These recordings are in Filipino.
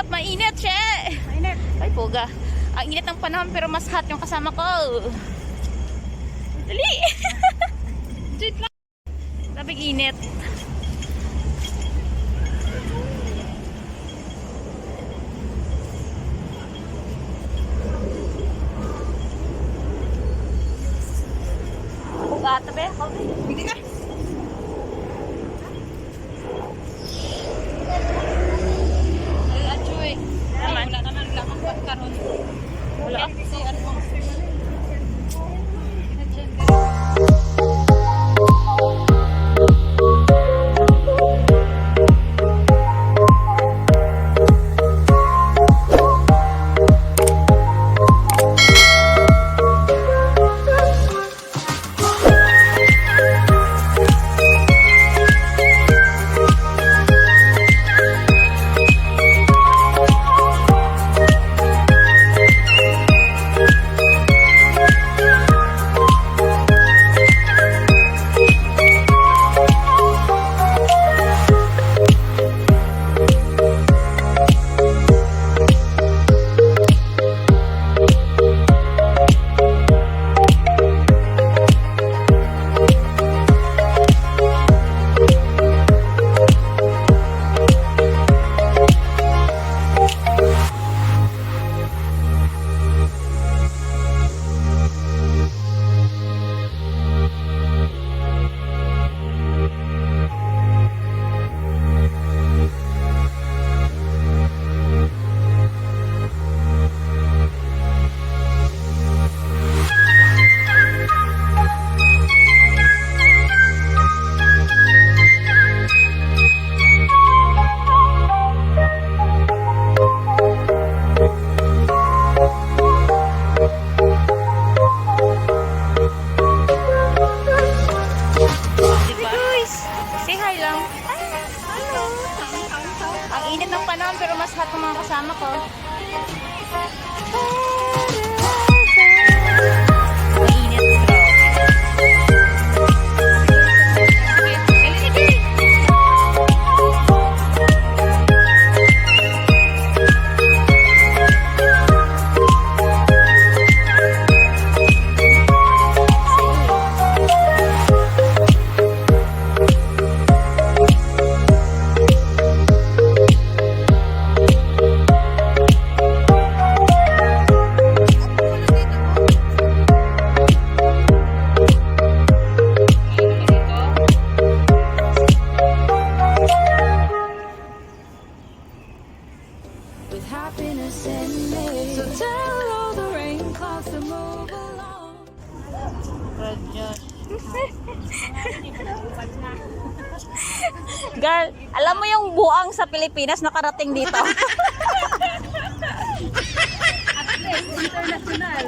up? Mainit, che! Mainit. Ay, puga. Ang init ng panahon pero mas hot yung kasama ko. Dali! Sweet lang. Sabing init. Puga, tabi. Hindi ka. Ay, achoy. Wala naman lang ang pagkaroon. Wala. Si ano? Pero mas hot ng mga kasama ko. Mainit, with happiness in me. So tell all the rain clouds to move along. Girl, alam mo yung buang sa Pilipinas nakarating dito? International.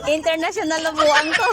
International na buang to.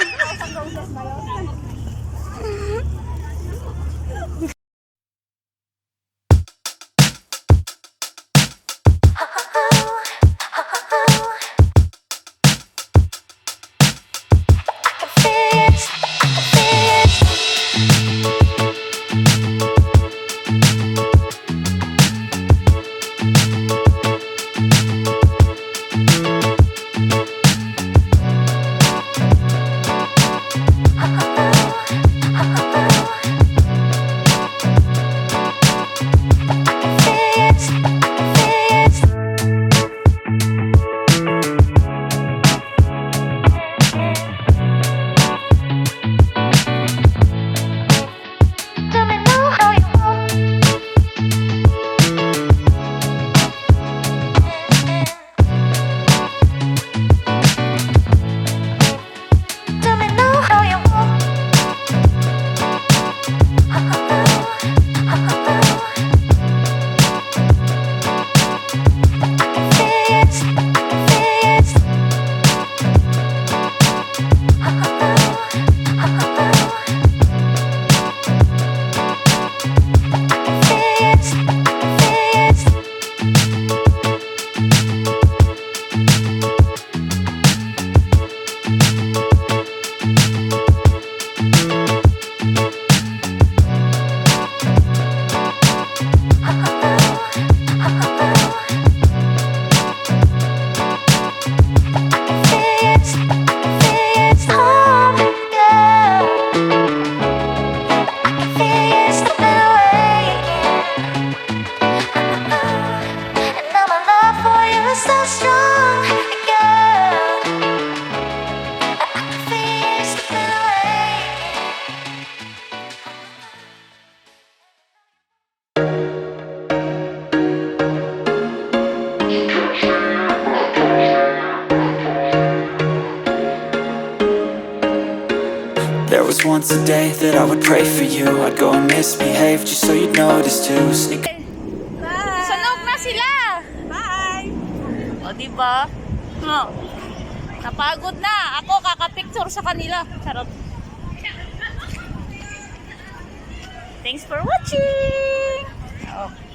once a day that I would pray for you. I'd go and misbehave just so you'd notice too. Sneak Sunog na sila! Bye! O, diba? No. Napagod na. Ako, kakapicture sa kanila. Charot. Thanks for watching! Oh.